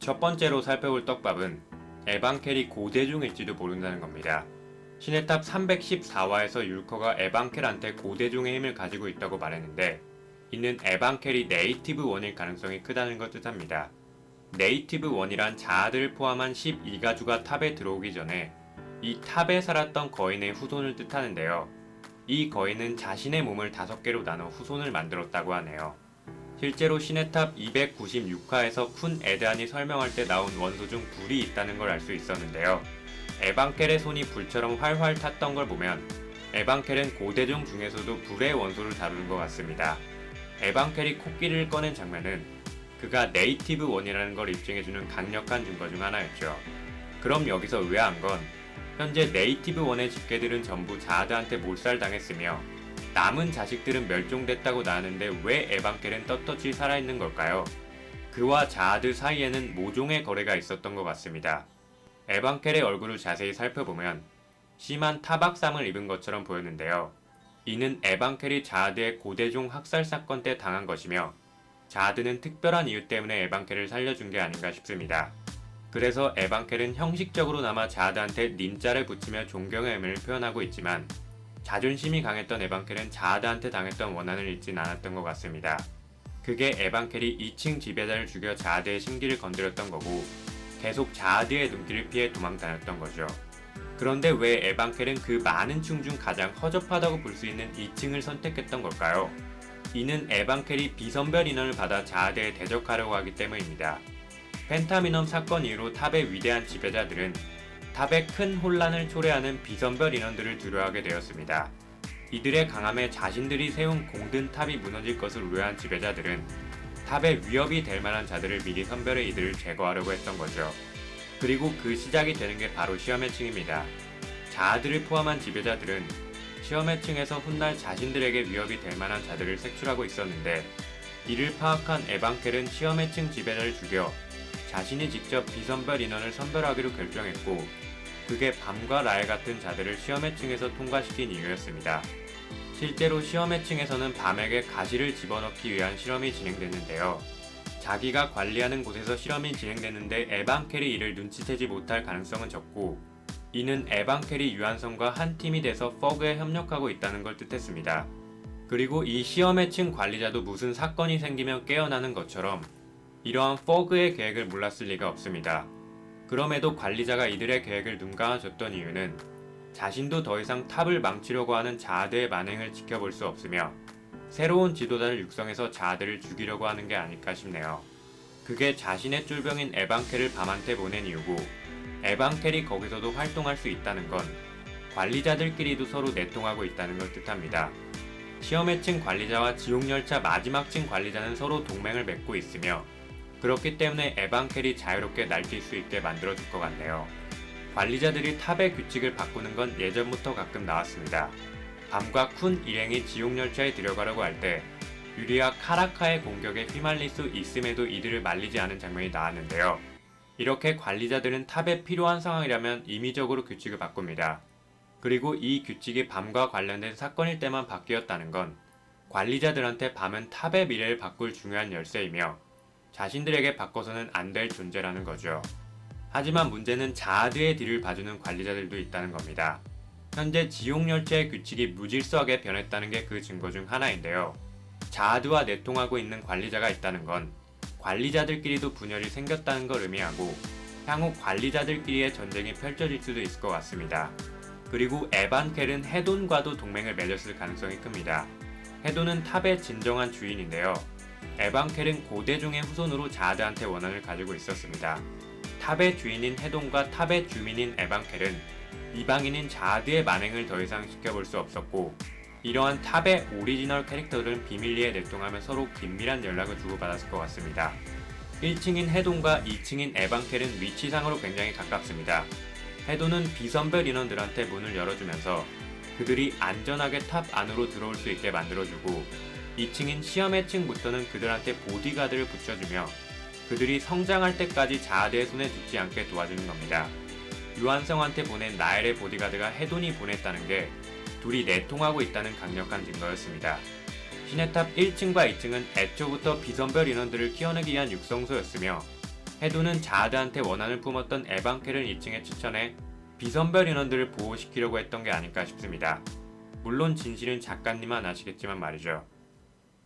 첫 번째로 살펴볼 떡밥은 에반켈이 고대종일지도 모른다는 겁니다. 신의 탑 314화에서 율커가 에반켈한테 고대종의 힘을 가지고 있다고 말했는데, 이는 에반켈이 네이티브 원일 가능성이 크다는 걸 뜻합니다. 네이티브 원이란 자아들을 포함한 12가주가 탑에 들어오기 전에 이 탑에 살았던 거인의 후손을 뜻하는데요. 이 거인은 자신의 몸을 5개로 나눠 후손을 만들었다고 하네요. 실제로 신의 탑 296화에서 쿤 에드안이 설명할 때 나온 원소 중 불이 있다는 걸 알 수 있었는데요. 에반켈의 손이 불처럼 활활 탔던 걸 보면 에반켈은 고대종 중에서도 불의 원소를 다루는 것 같습니다. 에반켈이 코끼리를 꺼낸 장면은 그가 네이티브 원이라는 걸 입증해주는 강력한 증거 중 하나였죠. 그럼 여기서 의아한 건 현재 네이티브 원의 집계들은 전부 자아드한테 몰살당했으며 남은 자식들은 멸종됐다고 나왔는데 왜 에반켈은 떳떳이 살아있는 걸까요? 그와 자아드 사이에는 모종의 거래가 있었던 것 같습니다. 에반켈의 얼굴을 자세히 살펴보면 심한 타박상을 입은 것처럼 보였는데요. 이는 에반켈이 자아드의 고대종 학살 사건 때 당한 것이며 자아드는 특별한 이유 때문에 에반켈을 살려준 게 아닌가 싶습니다. 그래서 에반켈은 형식적으로나마 자아드한테 닌자를 붙이며 존경의 의미를 표현하고 있지만 자존심이 강했던 에반켈은 자아드한테 당했던 원한을 잊진 않았던 것 같습니다. 그게 에반켈이 2층 지배자를 죽여 자아드의 심기를 건드렸던 거고 계속 자아드의 눈길을 피해 도망다녔던 거죠. 그런데 왜 에반켈은 그 많은 층 중 가장 허접하다고 볼 수 있는 2층을 선택했던 걸까요? 이는 에반켈이 비선별 인원을 받아 자아드에 대적하려고 하기 때문입니다. 펜타미넘 사건 이후로 탑의 위대한 지배자들은 탑의 큰 혼란을 초래하는 비선별 인원들을 두려워하게 되었습니다. 이들의 강함에 자신들이 세운 공든 탑이 무너질 것을 우려한 지배자들은 탑의 위협이 될 만한 자들을 미리 선별해 이들을 제거하려고 했던 거죠. 그리고 그 시작이 되는 게 바로 시험의 층입니다. 자아들을 포함한 지배자들은 시험의 층에서 훗날 자신들에게 위협이 될 만한 자들을 색출하고 있었는데, 이를 파악한 에반켈은 시험의 층 지배자를 죽여 자신이 직접 비선별 인원을 선별하기로 결정했고, 그게 밤과 라엘 같은 자들을 시험의 층에서 통과시킨 이유였습니다. 실제로 시험의 층에서는 밤에게 가시를 집어넣기 위한 실험이 진행됐는데요. 자기가 관리하는 곳에서 실험이 진행됐는데 에반켈이 이를 눈치채지 못할 가능성은 적고, 이는 에반켈이 유한성과 한 팀이 돼서 퍼그에 협력하고 있다는 걸 뜻했습니다. 그리고 이 시험의 층 관리자도 무슨 사건이 생기면 깨어나는 것처럼 이러한 퍼그의 계획을 몰랐을 리가 없습니다. 그럼에도 관리자가 이들의 계획을 눈감아줬던 이유는 자신도 더 이상 탑을 망치려고 하는 자아드의 만행을 지켜볼 수 없으며 새로운 지도자를 육성해서 자아드를 죽이려고 하는 게 아닐까 싶네요. 그게 자신의 쫄병인 에반켈을 밤한테 보낸 이유고, 에반켈이 거기서도 활동할 수 있다는 건 관리자들끼리도 서로 내통하고 있다는 걸 뜻합니다. 시험의 층 관리자와 지옥열차 마지막 층 관리자는 서로 동맹을 맺고 있으며, 그렇기 때문에 에반켈이 자유롭게 날뛸 수 있게 만들어줄 것 같네요. 관리자들이 탑의 규칙을 바꾸는 건 예전부터 가끔 나왔습니다. 밤과 쿤 일행이 지옥열차에 들어가려고 할 때 유리와 카라카의 공격에 휘말릴 수 있음에도 이들을 말리지 않은 장면이 나왔는데요. 이렇게 관리자들은 탑에 필요한 상황이라면 임의적으로 규칙을 바꿉니다. 그리고 이 규칙이 밤과 관련된 사건일 때만 바뀌었다는 건 관리자들한테 밤은 탑의 미래를 바꿀 중요한 열쇠이며 자신들에게 바꿔서는 안 될 존재라는 거죠. 하지만 문제는 자아드의 뒤를 봐주는 관리자들도 있다는 겁니다. 현재 지옥열차의 규칙이 무질서하게 변했다는 게 그 증거 중 하나인데요. 자아드와 내통하고 있는 관리자가 있다는 건 관리자들끼리도 분열이 생겼다는 걸 의미하고 향후 관리자들끼리의 전쟁이 펼쳐질 수도 있을 것 같습니다. 그리고 에반켈은 헤돈과도 동맹을 맺었을 가능성이 큽니다. 헤돈은 탑의 진정한 주인인데요. 에반켈은 고대종의 후손으로 자아드한테 원한을 가지고 있었습니다. 탑의 주인인 헤돈과 탑의 주민인 에반켈은 이방인인 자아드의 만행을 더 이상 지켜볼 수 없었고, 이러한 탑의 오리지널 캐릭터들은 비밀리에 내통하며 서로 긴밀한 연락을 주고받았을 것 같습니다. 1층인 헤돈과 2층인 에반켈은 위치상으로 굉장히 가깝습니다. 헤돈은 비선별 인원들한테 문을 열어주면서 그들이 안전하게 탑 안으로 들어올 수 있게 만들어주고, 2층인 시험의 층부터는 그들한테 보디가드를 붙여주며 그들이 성장할 때까지 자아드의 손에 죽지 않게 도와주는 겁니다. 유한성한테 보낸 라엘의 보디가드가 헤돈이 보냈다는 게 둘이 내통하고 있다는 강력한 증거였습니다. 신의 탑 1층과 2층은 애초부터 비선별 인원들을 키워내기 위한 육성소였으며 해도는 자하드한테 원한을 품었던 에반켈을 2층에 추천해 비선별 인원들을 보호시키려고 했던 게 아닐까 싶습니다. 물론 진실은 작가님만 아시겠지만 말이죠.